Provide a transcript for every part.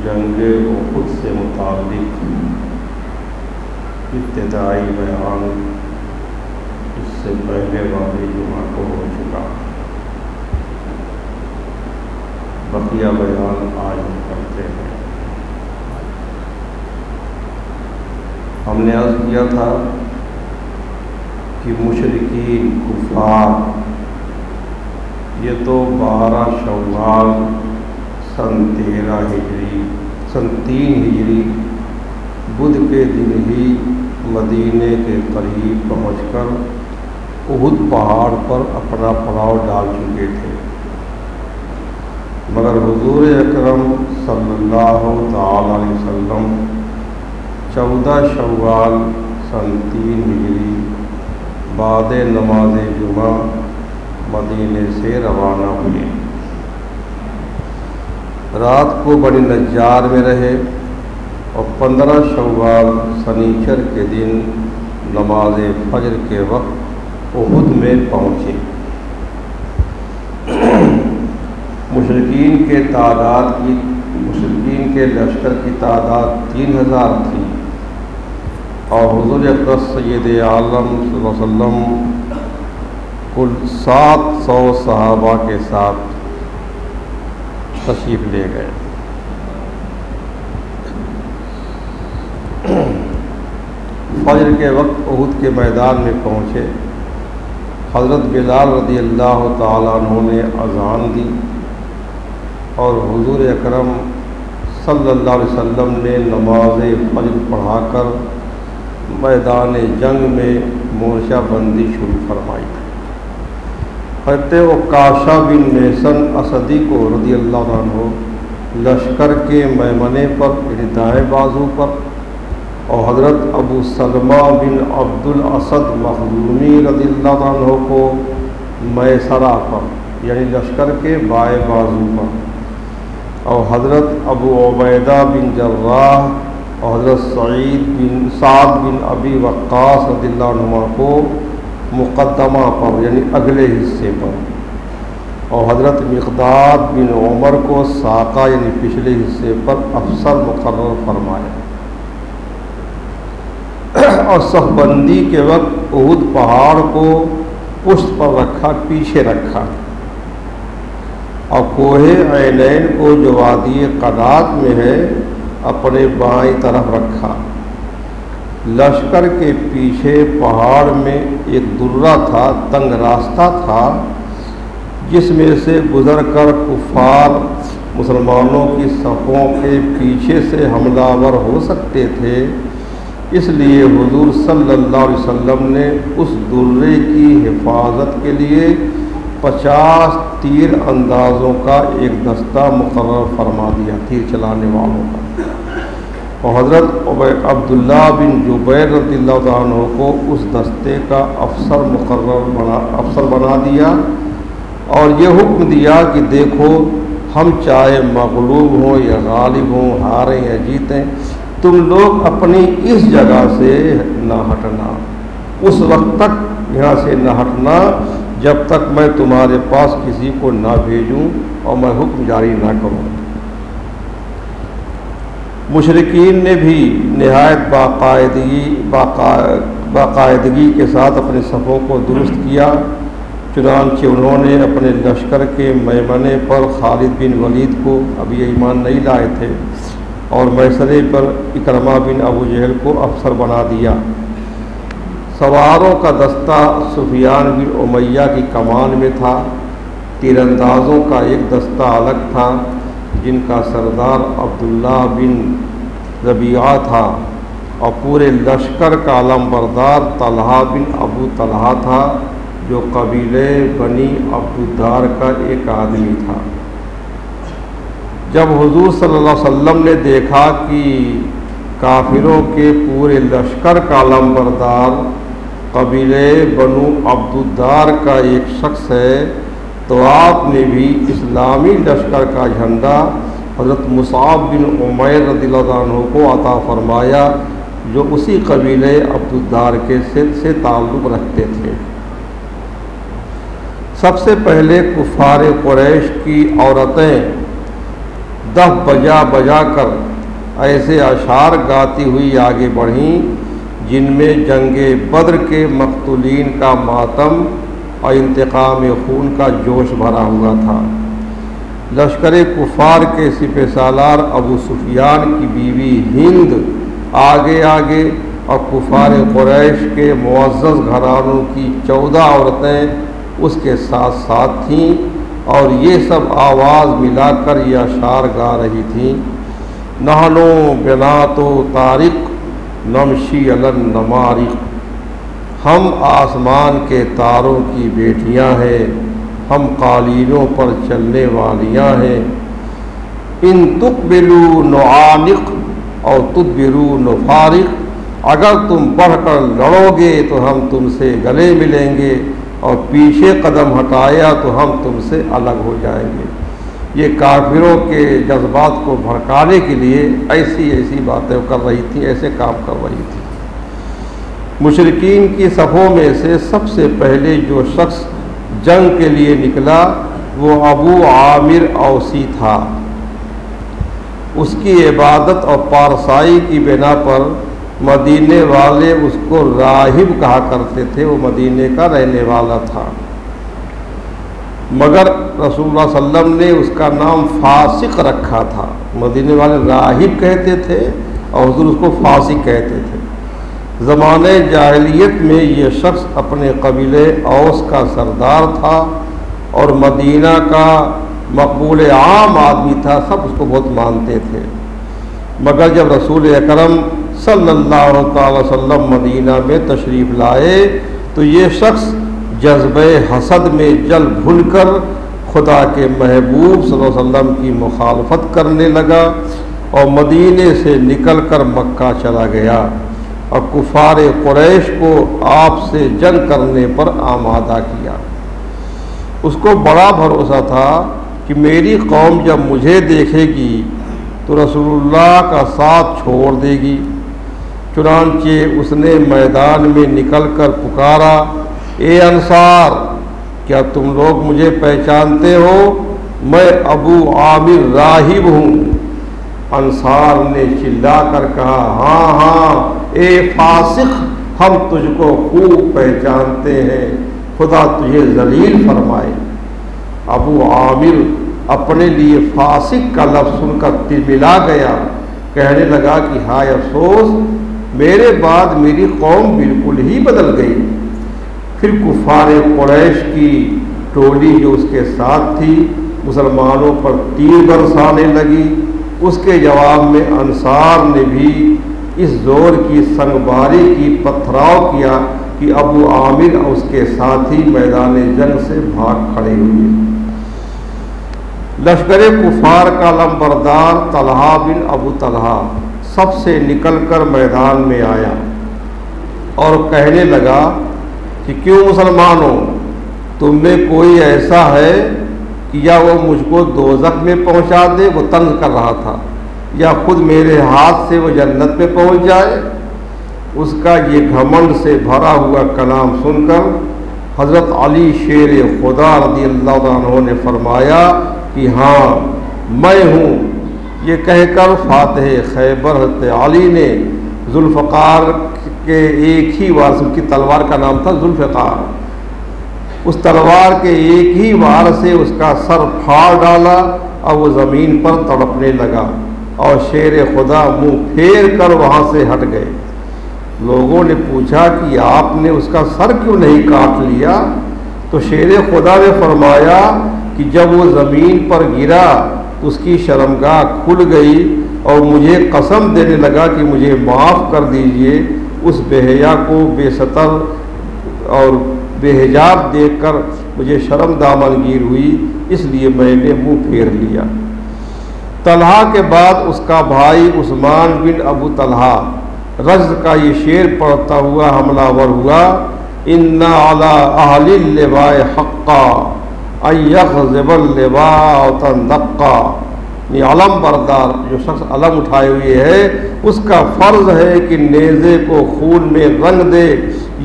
جنگ احد سے متعلق ابتدائی بیان اس سے پہلے والی جمعہ کو ہو چکا، بقیہ بیان آج ہم کرتے ہیں۔ ہم نے عرض کیا تھا کہ مشرکین کفار یہ تو 12 شوال سن 3 ہجری بدھ کے دن ہی مدینے کے قریب پہنچ کر احد پہاڑ پر اپنا پڑاؤ ڈال چکے تھے، مگر حضور اکرم صلی اللہ تعالی علیہ وسلم 14 شوال سن 3 ہجری بعد نماز جمعہ مدینے سے روانہ ہوئے۔ رات کو بنی نجار میں رہے اور 15 شوال سنیچر کے دن نماز فجر کے وقت احد میں پہنچے۔ مشرکین کے لشکر کی تعداد 3000 تھی اور حضور اقدس سید عالم صلی اللہ علیہ وسلم کل 700 صحابہ کے ساتھ تشریف لے گئے۔ فجر کے وقت احد کے میدان میں پہنچے۔ حضرت بلال رضی اللہ تعالیٰ عنہ نے اذان دی اور حضور اکرم صلی اللہ علیہ وسلم نے نماز فجر پڑھا کر میدان جنگ میں مورچہ بندی شروع فرمائی۔ حضرت عکاشہ بن محصن اسدی کو رضی اللہ عنہ لشکر کے میمنے پر یعنی دائیں بازو پر اور حضرت ابو سلمہ بن عبد الاسد مخزومی رضی اللہ عنہ کو میسرہ پر یعنی لشکر کے بائیں بازو پر اور حضرت ابو عبیدہ بن جراح اور حضرت سعد بن ابی وقاص رضی اللہ عنہ کو مقدمہ پر یعنی اگلے حصے پر اور حضرت مقداد بن عمر کو ساقہ یعنی پچھلے حصے پر افسر مقرر فرمایا۔ اور صف بندی کے وقت احد پہاڑ کو پشت پر رکھا، پیچھے رکھا اور کوہ عینین کو جو وادی قنات میں ہے اپنے بائیں طرف رکھا۔ لشکر کے پیچھے پہاڑ میں ایک درہ تھا، تنگ راستہ تھا جس میں سے گزر کر کفار مسلمانوں کی صفوں کے پیچھے سے حملہ آور ہو سکتے تھے، اس لیے حضور صلی اللہ علیہ وسلم نے اس درے کی حفاظت کے لیے 50 تیر اندازوں کا ایک دستہ مقرر فرما دیا، تیر چلانے والوں کا، اور حضرت عبداللہ بن جبیر رضی اللہ عنہ کو اس دستے کا افسر بنا دیا اور یہ حکم دیا کہ دیکھو ہم چاہے مغلوب ہوں یا غالب ہوں، ہاریں یا جیتیں، تم لوگ اپنی اس جگہ سے نہ ہٹنا، اس وقت تک یہاں سے نہ ہٹنا جب تک میں تمہارے پاس کسی کو نہ بھیجوں اور میں حکم جاری نہ کروں۔ مشرکین نے بھی نہایت باقاعدگی کے ساتھ اپنے صفوں کو درست کیا، چنانچہ انہوں نے اپنے لشکر کے میمنے پر خالد بن ولید کو، ابھی ایمان نہیں لائے تھے، اور میسرے پر اکرمہ بن ابو جہل کو افسر بنا دیا۔ سواروں کا دستہ سفیان بن امیہ کی کمان میں تھا، تیر اندازوں کا ایک دستہ الگ تھا جن کا سردار عبداللہ بن ربیعہ تھا، اور پورے لشکر کا علم بردار طلحہ بن ابو طلحہ تھا جو قبیلے بنی عبدالدار کا ایک آدمی تھا۔ جب حضور صلی اللہ علیہ وسلم نے دیکھا کہ کافروں کے پورے لشکر کا علم بردار قبیلے بنو عبدالدار کا ایک شخص ہے تو آپ نے بھی اسلامی لشکر کا جھنڈا حضرت مصعب بن عمیر رضی اللہ عنہ کو عطا فرمایا جو اسی قبیلے عبدالدار کے سے تعلق رکھتے تھے۔ سب سے پہلے کفار قریش کی عورتیں دف بجا بجا کر ایسے اشعار گاتی ہوئی آگے بڑھیں جن میں جنگ بدر کے مقتولین کا ماتم اور انتقام خون کا جوش بھرا ہوا تھا۔ لشکر کفار کے سپہ سالار ابو سفیان کی بیوی ہند آگے آگے اور کفار قریش کے معزز گھرانوں کی 14 عورتیں اس کے ساتھ ساتھ تھیں، اور یہ سب آواز ملا کر یہ اشعار گا رہی تھیں: نحنو بنات و طارق نمشی علی النمارق، ہم آسمان کے تاروں کی بیٹیاں ہیں، ہم قالینوں پر چلنے والیاں ہیں۔ ان تقبلوا نعانق اور تدبروا نفارق، اگر تم بڑھ کر لڑو گے تو ہم تم سے گلے ملیں گے، اور پیچھے قدم ہٹایا تو ہم تم سے الگ ہو جائیں گے۔ یہ کافروں کے جذبات کو بھڑکانے کے لیے ایسی باتیں کر رہی تھی، ایسے کام کر رہی تھی۔ مشرکین کی صفوں میں سے سب سے پہلے جو شخص جنگ کے لیے نکلا وہ ابو عامر اوسی تھا۔ اس کی عبادت اور پارسائی کی بنا پر مدینے والے اس کو راہب کہا کرتے تھے، وہ مدینے کا رہنے والا تھا، مگر رسول اللہ صلی اللہ علیہ وسلم نے اس کا نام فاسق رکھا تھا۔ مدینے والے راہب کہتے تھے اور حضور اس کو فاسق کہتے تھے۔ زمانہ جاہلیت میں یہ شخص اپنے قبیلے اوس کا سردار تھا اور مدینہ کا مقبول عام آدمی تھا، سب اس کو بہت مانتے تھے۔ مگر جب رسول اکرم صلی اللہ تعالی وسلم مدینہ میں تشریف لائے تو یہ شخص جذبہ حسد میں جل بھن کر خدا کے محبوب صلی اللہ علیہ وسلم کی مخالفت کرنے لگا اور مدینے سے نکل کر مکہ چلا گیا اور کفار قریش کو آپ سے جنگ کرنے پر آمادہ کیا۔ اس کو بڑا بھروسہ تھا کہ میری قوم جب مجھے دیکھے گی تو رسول اللہ کا ساتھ چھوڑ دے گی، چنانچہ اس نے میدان میں نکل کر پکارا: اے انصار، کیا تم لوگ مجھے پہچانتے ہو؟ میں ابو عامر راہب ہوں۔ انصار نے چلا کر کہا: ہاں ہاں اے فاسق، ہم تجھ کو خوب پہچانتے ہیں، خدا تجھے ذلیل فرمائے۔ ابو عامر اپنے لیے فاسق کا لفظ سن کر تلملا گیا، کہنے لگا کہ ہائے افسوس، میرے بعد میری قوم بالکل ہی بدل گئی۔ پھر کفار قریش کی ٹولی جو اس کے ساتھ تھی مسلمانوں پر تیر برسانے لگی۔ اس کے جواب میں انصار نے بھی اس زور کی سنگباری کی پتھراؤ کیا کہ ابو عامر اور اس کے ساتھی میدان جنگ سے بھاگ کھڑے ہوئے۔ لشکر کفار کا لمبردار طلحہ بن ابو طلحہ سب سے نکل کر میدان میں آیا اور کہنے لگا کہ کیوں مسلمانوں، تم میں کوئی ایسا ہے کہ یا وہ مجھ کو دوزخ میں پہنچا دے، وہ طنز کر رہا تھا، یا خود میرے ہاتھ سے وہ جنت میں پہنچ جائے۔ اس کا یہ گھمنڈ سے بھرا ہوا کلام سن کر حضرت علی شیر خدا رضی اللہ عنہ نے فرمایا کہ ہاں میں ہوں۔ یہ کہہ کر فاتح خیبر حضرت علی نے ذوالفقار کے ایک ہی وار، کی تلوار کا نام تھا ذوالفقار، اس تلوار کے ایک ہی وار سے اس کا سر پھاڑ ڈالا اور وہ زمین پر تڑپنے لگا اور شیر خدا منہ پھیر کر وہاں سے ہٹ گئے۔ لوگوں نے پوچھا کہ آپ نے اس کا سر کیوں نہیں کاٹ لیا؟ تو شیر خدا نے فرمایا کہ جب وہ زمین پر گرا اس کی شرمگاہ کھل گئی اور مجھے قسم دینے لگا کہ مجھے معاف کر دیجئے۔ اس بے حیا کو بے ستر اور بے حجاب دیکھ کر مجھے شرم دامن گیر ہوئی، اس لیے میں نے منہ پھیر لیا۔ طلحہ کے بعد اس کا بھائی عثمان بن ابو طلحہ رجز کا یہ شعر پڑھتا ہوا حملہ ور ہوا: اِنَّ عَلَىٰ أَهْلِ اللِّوَاءِ حَقًّا أَن يَغْضِبَ اللِّوَاءَ تَنْدَقًّا۔ یہ علم بردار جو شخص علم اٹھائے ہوئے ہے اس کا فرض ہے کہ نیزے کو خون میں رنگ دے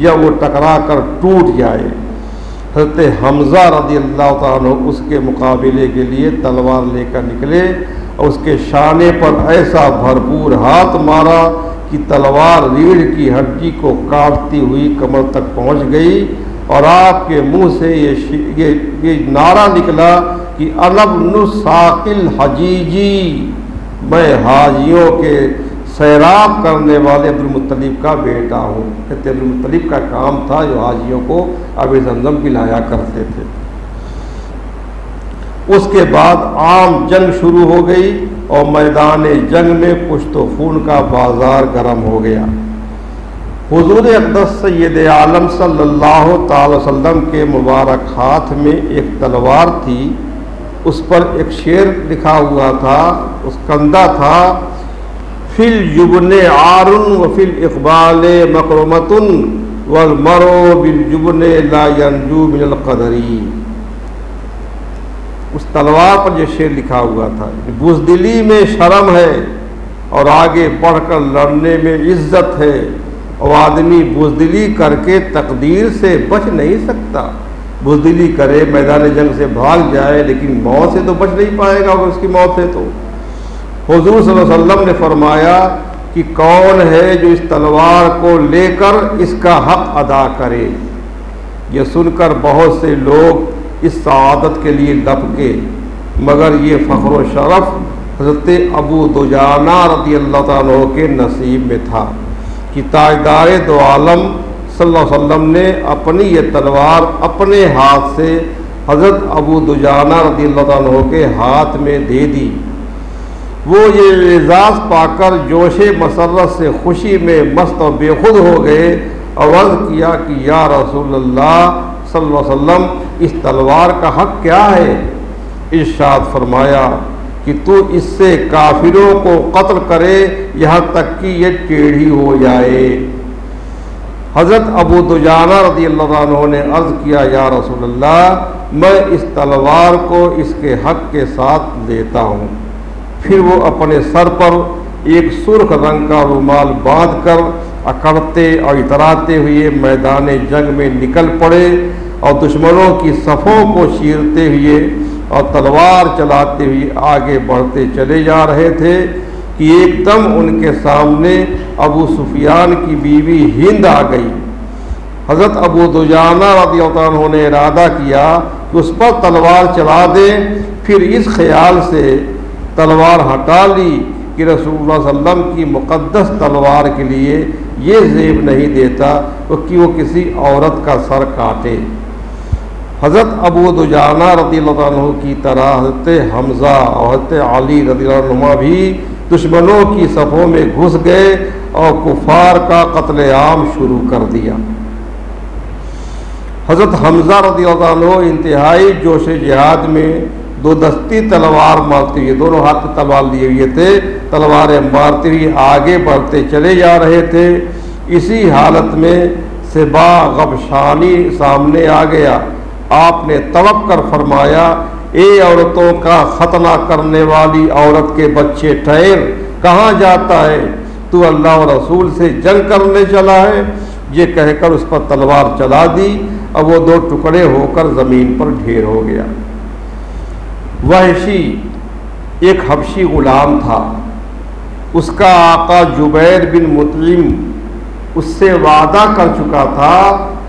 یا وہ ٹکرا کر ٹوٹ جائے۔ حضرت حمزہ رضی اللہ تعالیٰ عنہ اس کے مقابلے کے لیے تلوار لے کر نکلے اور اس کے شانے پر ایسا بھرپور ہاتھ مارا کہ تلوار ریڑھ کی ہڈی کو کاٹتی ہوئی کمر تک پہنچ گئی، اور آپ کے منہ سے یہ نعرہ نکلا کہ انب نساقل حجیجی، میں حاجیوں کے سیراب کرنے والے عبدالمطلب کا بیٹا ہوں۔ کہتے عبدالمطلب کا کام تھا جو حاجیوں کو آب زمزم پلایا کرتے تھے۔ اس کے بعد عام جنگ شروع ہو گئی اور میدان جنگ میں پشت و خون کا بازار گرم ہو گیا۔ حضور اقدس سید عالم صلی اللہ تعالی وسلم کے مبارک ہاتھ میں ایک تلوار تھی، اس پر ایک شعر لکھا ہوا تھا، اس کندہ تھا فی الجبن عار وفی الاقبال مکرمۃ والمرء بالجبن لا ینجو من القدری۔ اس تلوار پر یہ شعر لکھا ہوا تھا، بزدلی میں شرم ہے اور آگے بڑھ کر لڑنے میں عزت ہے، اور آدمی بزدلی کر کے تقدیر سے بچ نہیں سکتا۔ بزدلی کرے، میدان جنگ سے بھاگ جائے، لیکن موت سے تو بچ نہیں پائے گا، اگر اس کی موت ہے تو۔ حضور صلی اللہ علیہ وسلم نے فرمایا کہ کون ہے جو اس تلوار کو لے کر اس کا حق ادا کرے۔ یہ سن کر بہت سے لوگ اس سعادت کے لیے لپکے، مگر یہ فخر و شرف حضرت ابو دجانہ رضی اللہ تعالیٰ عنہ کے نصیب میں تھا کہ تاجدار دو عالم صلی اللہ علیہ وسلم نے اپنی یہ تلوار اپنے ہاتھ سے حضرت ابو دجانہ رضی اللہ عنہ کے ہاتھ میں دے دی۔ وہ یہ اعزاز پا کر جوش مسرت سے خوشی میں مست و بے خود ہو گئے، اور عرض کیا کہ یا رسول اللہ صلی اللہ علیہ وسلم، اس تلوار کا حق کیا ہے؟ ارشاد فرمایا کہ تو اس سے کافروں کو قتل کرے یہاں تک کہ یہ ٹیڑھی ہو جائے۔ حضرت ابو دجانہ رضی اللہ عنہ نے عرض کیا یا رسول اللہ، میں اس تلوار کو اس کے حق کے ساتھ لیتا ہوں۔ پھر وہ اپنے سر پر ایک سرخ رنگ کا رومال باندھ کر اکڑتے اور اتراتے ہوئے میدان جنگ میں نکل پڑے، اور دشمنوں کی صفوں کو چیرتے ہوئے اور تلوار چلاتے ہوئے آگے بڑھتے چلے جا رہے تھے کہ ایک دم ان کے سامنے ابو سفیان کی بیوی ہند آ گئی۔ حضرت ابو دجانہ رضی اللہ عنہ نے ارادہ کیا کہ اس پر تلوار چلا دیں، پھر اس خیال سے تلوار ہٹا لی کہ رسول اللہ صلی اللہ علیہ وسلم کی مقدس تلوار کے لیے یہ زیب نہیں دیتا کہ وہ کسی عورت کا سر کاٹے۔ حضرت ابو دجانہ رضی اللہ عنہ کی طرح حضرت حمزہ اور حضرت علی رضی اللہ عنہ بھی دشمنوں کی صفوں میں گھس گئے اور کفار کا قتل عام شروع کر دیا۔ حضرت حمزہ رضی اللہ عنہ انتہائی جوش جہاد میں دو دستی تلوار مارتے ہوئے، دونوں ہاتھ میں تلوار لیے ہوئے تھے، تلواریں مارتے ہوئے آگے بڑھتے چلے جا رہے تھے۔ اسی حالت میں سبا غبشانی سامنے آ گیا۔ آپ نے تڑپ کر فرمایا، اے عورتوں کا ختنہ کرنے والی عورت کے بچے ٹھہر، کہاں جاتا ہے؟ تو اللہ و رسول سے جنگ کرنے چلا ہے؟ یہ کہہ کر اس پر تلوار چلا دی، اب وہ دو ٹکڑے ہو کر زمین پر ڈھیر ہو گیا۔ وحشی ایک حبشی غلام تھا، اس کا آقا جبیر بن مطعم اس سے وعدہ کر چکا تھا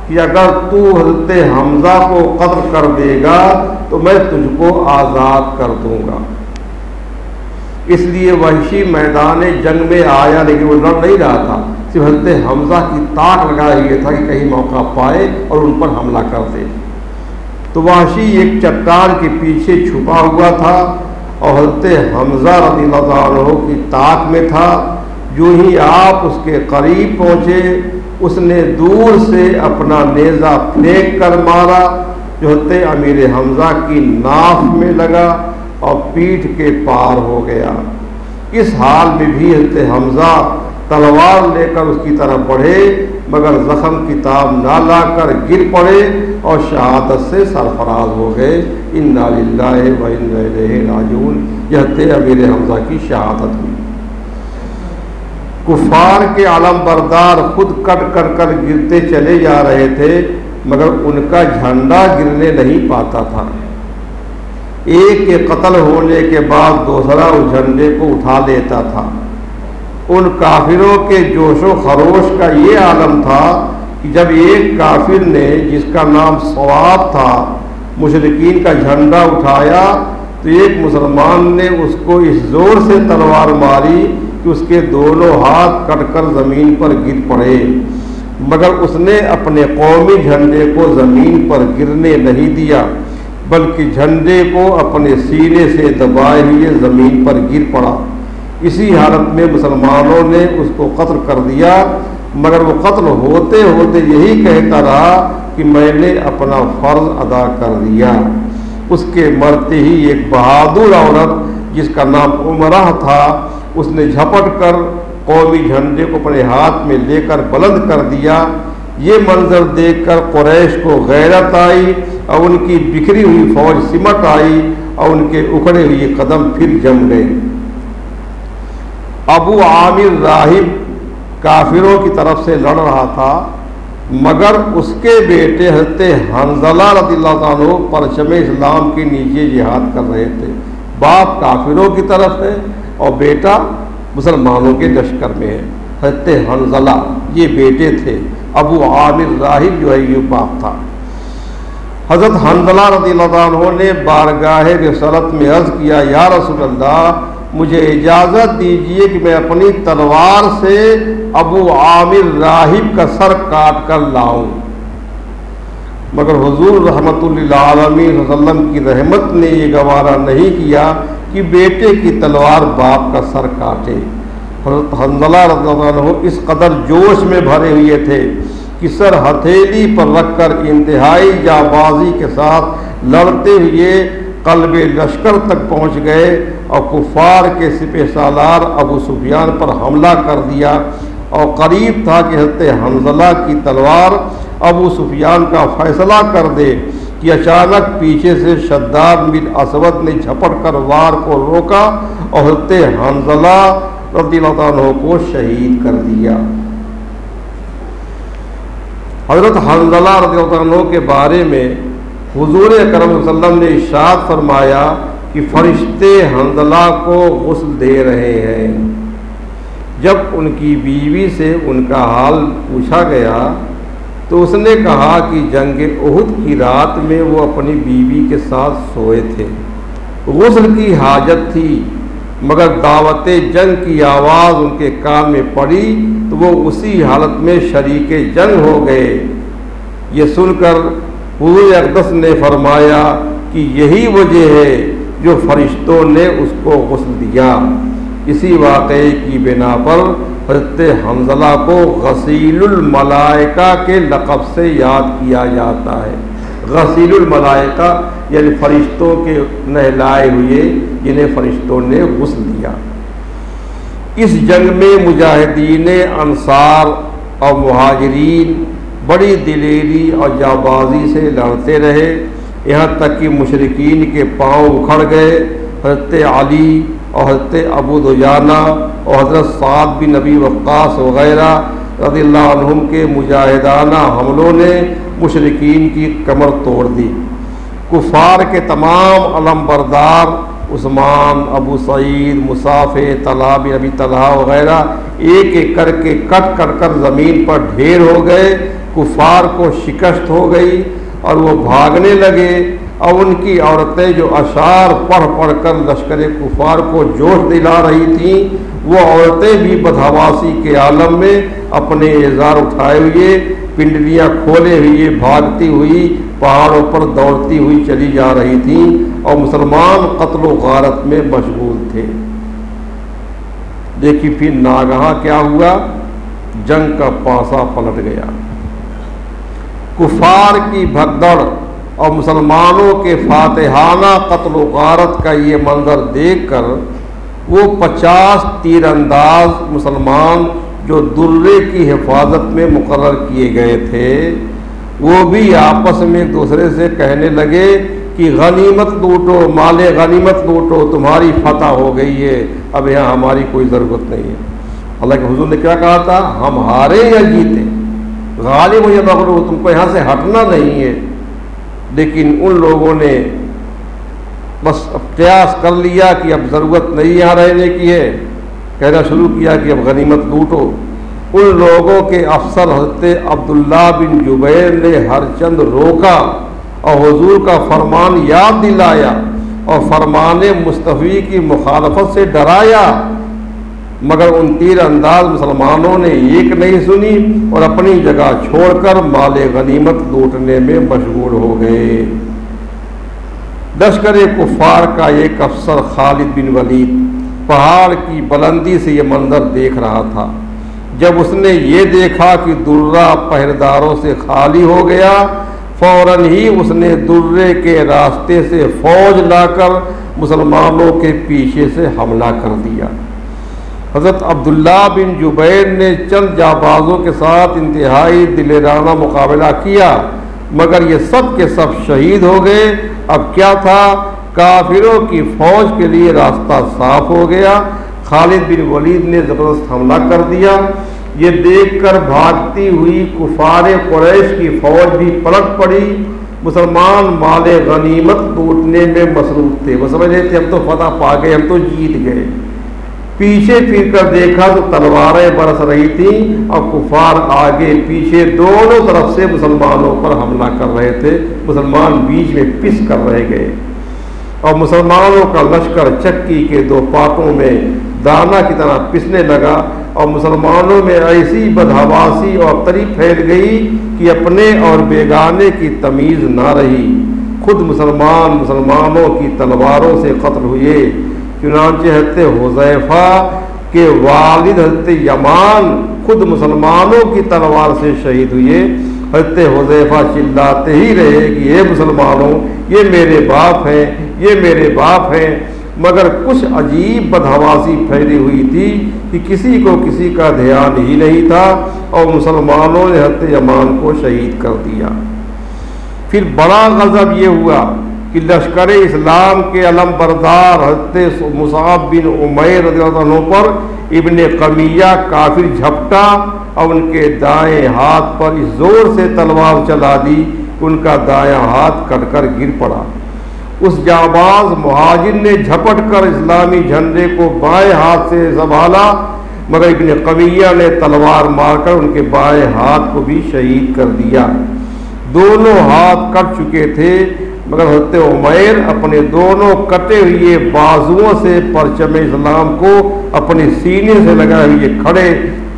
کہ اگر تو حضرت حمزہ کو قتل کر دے گا تو میں تجھ کو آزاد کر دوں گا۔ اس لیے وحشی میدان جنگ میں آیا، لیکن وہ لڑ نہیں رہا تھا، صرف حضرت حمزہ کی طاق لگائے ہوئے تھا کہ کہیں موقع پائے اور ان پر حملہ کر دے۔ تو وحشی ایک چٹان کے پیچھے چھپا ہوا تھا اور حضرت حمزہ رضی اللہ عنہ کی طاق میں تھا۔ جو ہی آپ اس کے قریب پہنچے، اس نے دور سے اپنا نیزہ پھینک کر مارا، جو حضرت امیر حمزہ کی ناف میں لگا اور پیٹھ کے پار ہو گیا۔ اس حال میں بھی حضرت حمزہ تلوار لے کر اس کی طرف بڑھے، مگر زخم کی تاب نہ لا کر گر پڑے اور شہادت سے سرفراز ہو گئے۔ انا للہ و انا الیہ راجعون۔ یہ حضرت امیر حمزہ کی شہادت ہوئی۔ کفار کے علم بردار خود کٹ کر کر گرتے چلے جا رہے تھے، مگر ان کا جھنڈا گرنے نہیں پاتا تھا۔ ایک کے قتل ہونے کے بعد دوسرا اس جھنڈے کو اٹھا لیتا تھا۔ ان کافروں کے جوش و خروش کا یہ عالم تھا کہ جب ایک کافر نے جس کا نام سواد تھا مشرکین کا جھنڈا اٹھایا تو ایک مسلمان نے اس کو اس زور سے تلوار ماری کہ اس کے دونوں ہاتھ کٹ کر زمین پر گر پڑے، مگر اس نے اپنے قومی جھنڈے کو زمین پر گرنے نہیں دیا بلکہ جھنڈے کو اپنے سینے سے دبائے ہوئے زمین پر گر پڑا۔ اسی حالت میں مسلمانوں نے اس کو قتل کر دیا، مگر وہ قتل ہوتے ہوتے یہی کہتا رہا کہ میں نے اپنا فرض ادا کر دیا۔ اس کے مرتے ہی ایک بہادر عورت جس کا نام عمرہ تھا، اس نے جھپٹ کر قومی جھنڈے کو اپنے ہاتھ میں لے کر بلند کر دیا۔ یہ منظر دیکھ کر قریش کو غیرت آئی اور ان کی بکھری ہوئی فوج سمٹ آئی اور ان کے اکھڑے ہوئے قدم پھر جم گئے۔ ابو عامر راہب کافروں کی طرف سے لڑ رہا تھا، مگر اس کے بیٹے حضرت حنظلہ رضی اللہ عنہ پرچم اسلام کے نیچے جہاد کر رہے تھے۔ باپ کافروں کی طرف ہے اور بیٹا مسلمانوں کے لشکر میں ہے۔ حضرت حنظلہ یہ بیٹے تھے، ابو عامر راہب جو ہے یہ باپ تھا۔ حضرت حنظلہ رضی اللہ عنہ نے بارگاہ رسالت میں عرض کیا، یا رسول اللہ مجھے اجازت دیجیے کہ میں اپنی تلوار سے ابو عامر راہب کا سر کاٹ کر لاؤں، مگر حضور رحمت للعالمین صلی اللہ علیہ وسلم کی رحمت نے یہ گوارا نہیں کیا کہ بیٹے کی تلوار باپ کا سر کاٹے۔ حضرت حنظلہ رضی اللہ عنہ اس قدر جوش میں بھرے ہوئے تھے کہ سر ہتھیلی پر رکھ کر انتہائی جانبازی کے ساتھ لڑتے ہوئے قلب لشکر تک پہنچ گئے اور کفار کے سپہ سالار ابو سفیان پر حملہ کر دیا، اور قریب تھا کہ حضرت حنظلہ کی تلوار ابو سفیان کا فیصلہ کر دے کہ اچانک پیچھے سے شداد بن اسود نے جھپٹ کر وار کو روکا اور حضرت حنظلہ رضی اللہ عنہ کو شہید کر دیا۔ حضرت حنظلہ رضی اللہ عنہ کے بارے میں حضور اکرم صلی اللہ علیہ وسلم نے ارشاد فرمایا کہ فرشتے حنظلہ کو غسل دے رہے ہیں۔ جب ان کی بیوی سے ان کا حال پوچھا گیا تو اس نے کہا کہ جنگ احد کی رات میں وہ اپنی بیوی کے ساتھ سوئے تھے، غسل کی حاجت تھی، مگر دعوت جنگ کی آواز ان کے کان میں پڑی تو وہ اسی حالت میں شریک جنگ ہو گئے۔ یہ سن کر حضور اقدس نے فرمایا کہ یہی وجہ ہے جو فرشتوں نے اس کو غسل دیا۔ اسی واقعے کی بنا پر حضرت حنظلہ کو غسیل الملائکہ کے لقب سے یاد کیا جاتا ہے۔ غسیل الملائکہ یعنی فرشتوں کے نہلائے ہوئے جنہیں فرشتوں نے غسل دیا۔ اس جنگ میں مجاہدین انصار اور مہاجرین بڑی دلیری اور جانبازی سے لڑتے رہے، یہاں تک کہ مشرکین کے پاؤں اکھڑ گئے۔ حضرت علی اور حضرت ابو دجانہ اور حضرت سعد بن ابی وقاص وغیرہ رضی اللہ عنہم کے مجاہدانہ حملوں نے مشرکین کی کمر توڑ دی۔ کفار کے تمام علم بردار عثمان، ابو سعید، مصافح، طلحہ بن ابی طلحہ وغیرہ ایک ایک کر کے کٹ کٹ کر زمین پر ڈھیر ہو گئے۔ کفار کو شکست ہو گئی اور وہ بھاگنے لگے، اور ان کی عورتیں جو اشعار پڑھ پڑھ کر لشکر کفار کو جوش دلا رہی تھیں، وہ عورتیں بھی بدحواسی کے عالم میں اپنے ازار اٹھائے ہوئے، پنڈلیاں کھولے ہوئے بھاگتی ہوئی پہاڑوں پر دوڑتی ہوئی چلی جا رہی تھیں، اور مسلمان قتل و غارت میں مشغول تھے۔ دیکھیے پھر ناگہاں کیا ہوا، جنگ کا پانسا پلٹ گیا۔ کفار کی بھگدڑ اور مسلمانوں کے فاتحانہ قتل و غارت کا یہ منظر دیکھ کر وہ 50 تیر انداز مسلمان جو درے کی حفاظت میں مقرر کیے گئے تھے، وہ بھی آپس میں ایک دوسرے سے کہنے لگے کہ غنیمت لوٹو، مال غنیمت لوٹو، تمہاری فتح ہو گئی ہے، اب یہاں ہماری کوئی ضرورت نہیں ہے۔ حالانکہ حضور نے کیا کہا تھا، ہم ہارے یا جیتے، غالب ہو یا مغلوب ہو، تم کو یہاں سے ہٹنا نہیں ہے۔ لیکن ان لوگوں نے بس اب قیاس کر لیا کہ اب ضرورت نہیں یہاں رہنے کی ہے، کہنا شروع کیا کہ اب غنیمت لوٹو۔ ان لوگوں کے افسر حضرت عبداللہ بن جبیر نے ہر چند روکا اور حضور کا فرمان یاد دلایا اور فرمان مصطفی کی مخالفت سے ڈرایا، مگر ان تیر انداز مسلمانوں نے ایک نہیں سنی اور اپنی جگہ چھوڑ کر مال غنیمت لوٹنے میں مشغول ہو گئے۔ لشکر کفار کا ایک افسر خالد بن ولید پہاڑ کی بلندی سے یہ منظر دیکھ رہا تھا۔ جب اس نے یہ دیکھا کہ درہ پہرداروں سے خالی ہو گیا، فوراً ہی اس نے درے کے راستے سے فوج لا کر مسلمانوں کے پیچھے سے حملہ کر دیا۔ حضرت عبداللہ بن جبیر نے چند جانبازوں کے ساتھ انتہائی دلیرانہ مقابلہ کیا، مگر یہ سب کے سب شہید ہو گئے۔ اب کیا تھا، کافروں کی فوج کے لیے راستہ صاف ہو گیا۔ خالد بن ولید نے زبردست حملہ کر دیا۔ یہ دیکھ کر بھاگتی ہوئی کفار قریش کی فوج بھی پلٹ پڑی۔ مسلمان مال غنیمت لوٹنے میں مصروف تھے، وہ سمجھ رہے تھے ہم تو فتح پا گئے، ہم تو جیت گئے۔ پیچھے پھر کر دیکھا تو تلواریں برس رہی تھیں اور کفار آگے پیچھے دونوں طرف سے مسلمانوں پر حملہ کر رہے تھے۔ مسلمان بیچ میں پس کر رہ گئے اور مسلمانوں کا لشکر چکی کے دو پارٹوں میں دانہ کی طرح پسنے لگا اور مسلمانوں میں ایسی بدحواسی اور تری پھیل گئی کہ اپنے اور بیگانے کی تمیز نہ رہی۔ خود مسلمانوں کی تلواروں سے قتل ہوئے۔ چنانچہ حضرت حذیفہ کے والد حضرت یمان خود مسلمانوں کی تلوار سے شہید ہوئے۔ حضرت حذیفہ چلاتے ہی رہے کہ اے مسلمانوں، یہ میرے باپ ہیں، یہ میرے باپ ہیں، مگر کچھ عجیب بدحواسی پھیلی ہوئی تھی کہ کسی کو کسی کا دھیان ہی نہیں تھا اور مسلمانوں نے حضرت یمان کو شہید کر دیا۔ پھر بڑا غضب یہ ہوا کہ لشکر اسلام کے علم بردار حضرت مصعب بن عمیر رضی اللہ عنہ پر ابن قمیہ کافر جھپٹا اور ان کے دائیں ہاتھ پر اس زور سے تلوار چلا دی کہ ان کا دایاں ہاتھ کٹ کر گر پڑا۔ اس جانباز مہاجر نے جھپٹ کر اسلامی جھنڈے کو بائیں ہاتھ سے سنبھالا، مگر ابن قمیہ نے تلوار مار کر ان کے بائیں ہاتھ کو بھی شہید کر دیا۔ دونوں ہاتھ کٹ چکے تھے، مگر حضرت عمیر اپنے دونوں کٹے ہوئے بازوؤں سے پرچم اسلام کو اپنے سینے سے لگائے ہوئے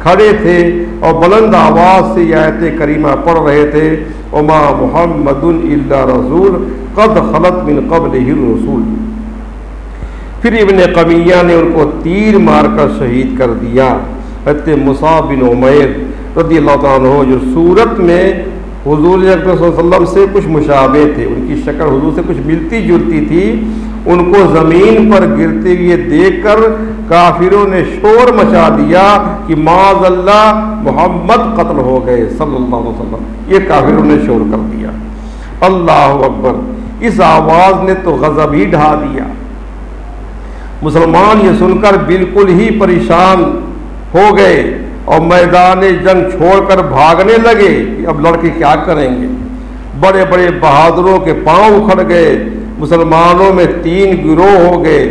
کھڑے تھے اور بلند آواز سے یہ آیت کریمہ پڑھ رہے تھے، وما محمد الا رسول قد خلت من قبلہ الرسول۔ پھر ابن قمیہ نے ان کو تیر مار کر شہید کر دیا۔ حضرت مصعب بن عمیر رضی اللہ تعالیٰ عنہ جو صورت میں حضور صلی اللہ علیہ وسلم سے کچھ مشابہ تھے، ان کی شکل حضور سے کچھ ملتی جلتی تھی، ان کو زمین پر گرتے ہوئے دیکھ کر کافروں نے شور مچا دیا کہ معاذ اللہ محمد قتل ہو گئے صلی اللہ علیہ وسلم۔ یہ کافروں نے شور کر دیا۔ اللہ اکبر، اس آواز نے تو غضب ہی ڈھا دیا۔ مسلمان یہ سن کر بالکل ہی پریشان ہو گئے اور میدان جنگ چھوڑ کر بھاگنے لگے کہ اب لڑکے کیا کریں گے۔ بڑے بڑے بہادروں کے پاؤں اکھڑ گئے، مسلمانوں میں 3 گروہ ہو گئے۔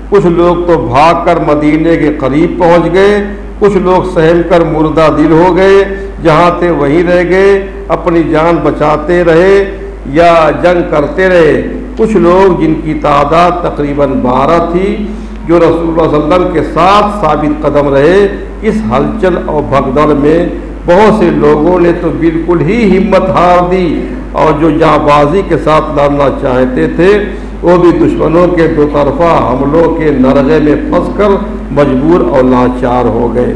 کچھ لوگ تو بھاگ کر مدینے کے قریب پہنچ گئے، کچھ لوگ سہم کر مردہ دل ہو گئے، جہاں تھے وہیں رہ گئے، اپنی جان بچاتے رہے یا جنگ کرتے رہے۔ کچھ لوگ جن کی تعداد تقریباً 12 تھی، جو رسول اللہ صلی اللہ علیہ وسلم کے ساتھ ثابت قدم رہے۔ اس ہلچل اور بھگدڑ میں بہت سے لوگوں نے تو بالکل ہی ہمت ہار دی اور جو جاں بازی کے ساتھ لڑنا چاہتے تھے وہ بھی دشمنوں کے دو طرفہ حملوں کے نرغے میں پھنس کر مجبور اور لاچار ہو گئے۔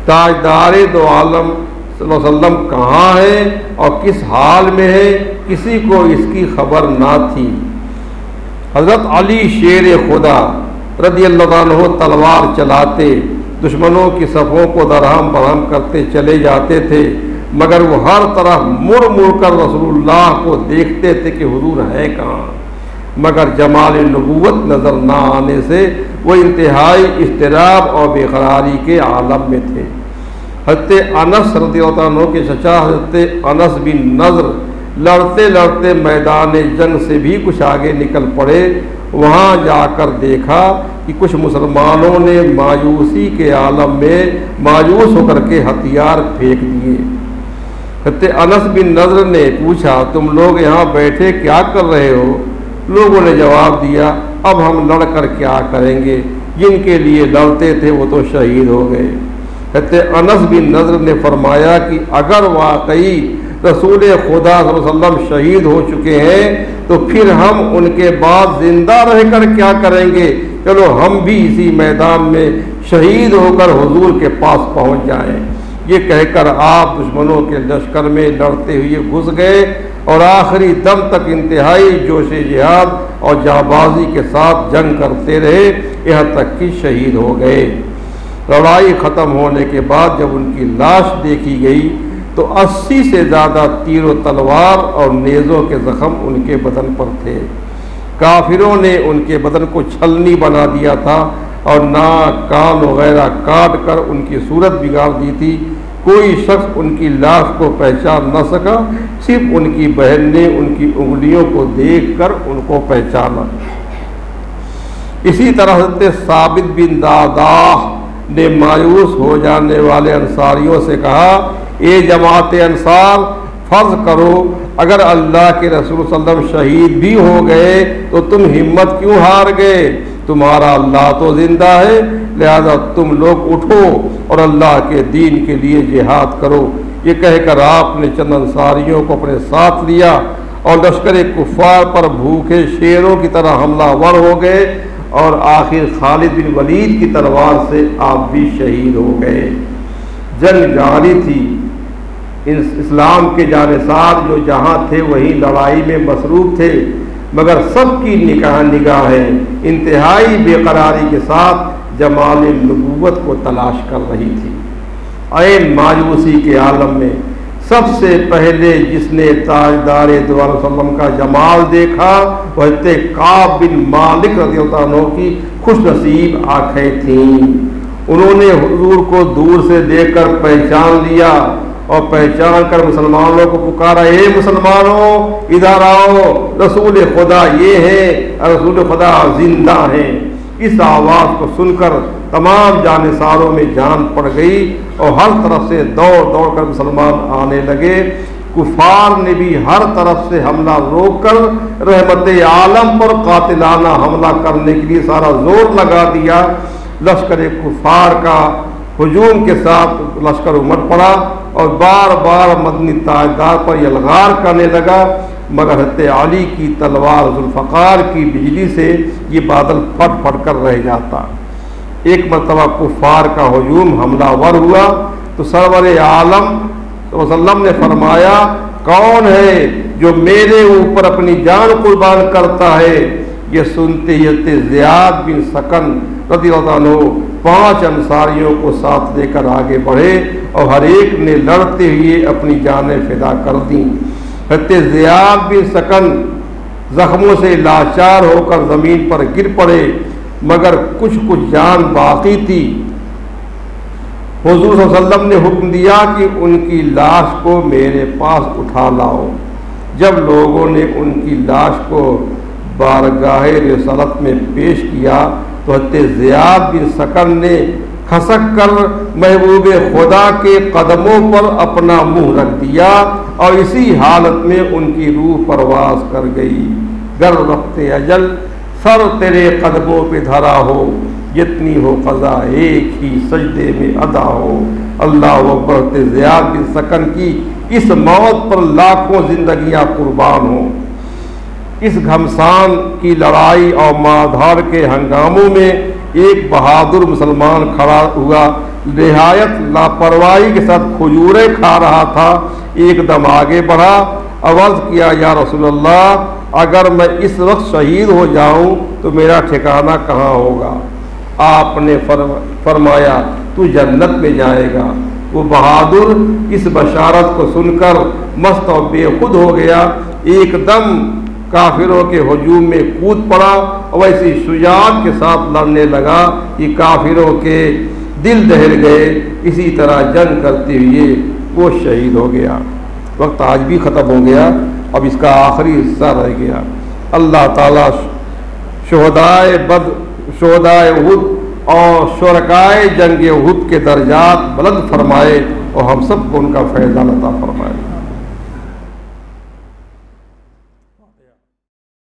تاجدار دو عالم صلی اللہ علیہ وسلم کہاں ہے اور کس حال میں ہے، کسی کو اس کی خبر نہ تھی۔ حضرت علی شیر خدا رضی اللہ عنہ تلوار چلاتے دشمنوں کی صفوں کو درہم برہم کرتے چلے جاتے تھے، مگر وہ ہر طرف مڑ مڑ کر رسول اللہ کو دیکھتے تھے کہ حضور ہے کہاں، مگر جمال نبوت نظر نہ آنے سے وہ انتہائی اضطراب اور بے قراری کے عالم میں تھے۔ حضرت انس رضی اللہ عنہ کے چچا حضرت انس بن نضر لڑتے لڑتے میدان جنگ سے بھی کچھ آگے نکل پڑے وہاں جا کر دیکھا کہ کچھ مسلمانوں نے مایوسی کے عالم میں مایوس ہو کر کے ہتھیار پھینک دیے۔ حضرت انس بن نضر نے پوچھا تم لوگ یہاں بیٹھے کیا کر رہے ہو؟ لوگوں نے جواب دیا اب ہم لڑ کر کیا کریں گے، جن کے لیے لڑتے تھے وہ تو شہید ہو گئے۔ حضرت انس بن نضر نے فرمایا کہ اگر واقعی رسول خدا صلی اللہ علیہ وسلم شہید ہو چکے ہیں تو پھر ہم ان کے بعد زندہ رہ کر کیا کریں گے، چلو ہم بھی اسی میدان میں شہید ہو کر حضور کے پاس پہنچ جائیں۔ یہ کہہ کر آپ دشمنوں کے لشکر میں لڑتے ہوئے گھس گئے اور آخری دم تک انتہائی جوش جہاد اور جانبازی کے ساتھ جنگ کرتے رہے، یہاں تک کہ شہید ہو گئے۔ لڑائی ختم ہونے کے بعد جب ان کی لاش دیکھی گئی تو 80 سے زیادہ تیر و تلوار اور نیزوں کے زخم ان کے بدن پر تھے۔ کافروں نے ان کے بدن کو چھلنی بنا دیا تھا اور ناک کان وغیرہ کاٹ کر ان کی صورت بگاڑ دی تھی۔ کوئی شخص ان کی لاش کو پہچان نہ سکا، صرف ان کی بہن نے ان کی انگلیوں کو دیکھ کر ان کو پہچانا۔ اسی طرح حضرت ثابت بن دعداہ نے مایوس ہو جانے والے انصاریوں سے کہا اے جماعت انصار، فرض کرو اگر اللہ کے رسول صلی اللہ علیہ وسلم شہید بھی ہو گئے تو تم ہمت کیوں ہار گئے؟ تمہارا اللہ تو زندہ ہے، لہذا تم لوگ اٹھو اور اللہ کے دین کے لیے جہاد کرو۔ یہ کہہ کر آپ نے چند انصاریوں کو اپنے ساتھ لیا اور لشکر کفار پر بھوکے شیروں کی طرح حملہ ور ہو گئے اور آخر خالد بن ولید کی تلوار سے آپ بھی شہید ہو گئے۔ جنگ جاری تھی، اسلام کے جانثار جو جہاں تھے وہیں لڑائی میں مصروف تھے، مگر سب کی نگاہیں انتہائی بے قراری کے ساتھ جمال نبوت کو تلاش کر رہی تھی۔ عین مایوسی کے عالم میں سب سے پہلے جس نے تاجدار دو علیہ وسلم کا جمال دیکھا وہ حضرت کعب بن مالک رضی اللہ عنہ کی خوش نصیب آنکھیں تھیں۔ انہوں نے حضور کو دور سے دیکھ کر پہچان لیا اور پہچان کر مسلمانوں کو پکارا اے مسلمانوں ادھر آؤ، رسول خدا یہ ہے، رسول خدا زندہ ہیں۔ اس آواز کو سن کر تمام جانثاروں میں جان پڑ گئی اور ہر طرف سے دوڑ دوڑ کر مسلمان آنے لگے۔ کفار نے بھی ہر طرف سے حملہ روک کر رحمت عالم پر قاتلانہ حملہ کرنے کے لیے سارا زور لگا دیا۔ لشکر کفار کا ہجوم کے ساتھ لشکر امٹ پڑا اور بار بار مدنی تاجدار پر یلغار کرنے لگا، مگر حضرت علی کی تلوار ذوالفقار کی بجلی سے یہ بادل پھٹ پھٹ کر رہ جاتا۔ ایک مرتبہ کفار کا ہجوم حملہ ور ہوا تو سرور عالم صلی اللہ علیہ وسلم نے فرمایا کون ہے جو میرے اوپر اپنی جان قربان کرتا ہے؟ یہ سنتے ہی حضرت زیاد بن سکن رضی اللہ عنہ 5 انصاریوں کو ساتھ لے کر آگے بڑھے اور ہر ایک نے لڑتے ہوئے اپنی جانیں فدا کر دیں۔ حضرت زیاد بن سکن زخموں سے لاچار ہو کر زمین پر گر پڑے، مگر کچھ جان باقی تھی۔ حضور صلی اللہ علیہ وسلم نے حکم دیا کہ ان کی لاش کو میرے پاس اٹھا لاؤ۔ جب لوگوں نے ان کی لاش کو بارگاہ رسالت میں پیش کیا تو حضرت زیاد بن سکن نے کھسک کر محبوب خدا کے قدموں پر اپنا منہ رکھ دیا اور اسی حالت میں ان کی روح پرواز کر گئی۔ گر وقت اجل سر تیرے قدموں پہ دھرا ہو، جتنی ہو قضا ایک ہی سجدے میں ادا ہو۔ اللہ اکبر۔ زیاد بن سکن کی اس موت پر لاکھوں زندگیاں قربان ہوں۔ اس گھمسان کی لڑائی اور ماردھاڑ کے ہنگاموں میں ایک بہادر مسلمان کھڑا ہوا، نہایت لاپرواہی کے ساتھ کھجوریں کھا رہا تھا۔ ایک دم آگے بڑھا، عرض کیا یا رسول اللہ اگر میں اس وقت شہید ہو جاؤں تو میرا ٹھکانہ کہاں ہوگا؟ آپ نے فرمایا تو جنت میں جائے گا۔ وہ بہادر اس بشارت کو سن کر مست اور بے خود ہو گیا، ایک دم کافروں کے ہجوم میں کود پڑا اور ویسی شجاعت کے ساتھ لڑنے لگا کہ کافروں کے دل دہل گئے۔ اسی طرح جنگ کرتے ہوئے وہ شہید ہو گیا۔ وقت آج بھی ختم ہو گیا، اب اس کا آخری حصہ رہ گیا۔ اللہ تعالیٰ شہدائے احد اور شرکائے جنگ احد کے درجات بلند فرمائے اور ہم سب کو ان کا فیضان عطا فرمائے۔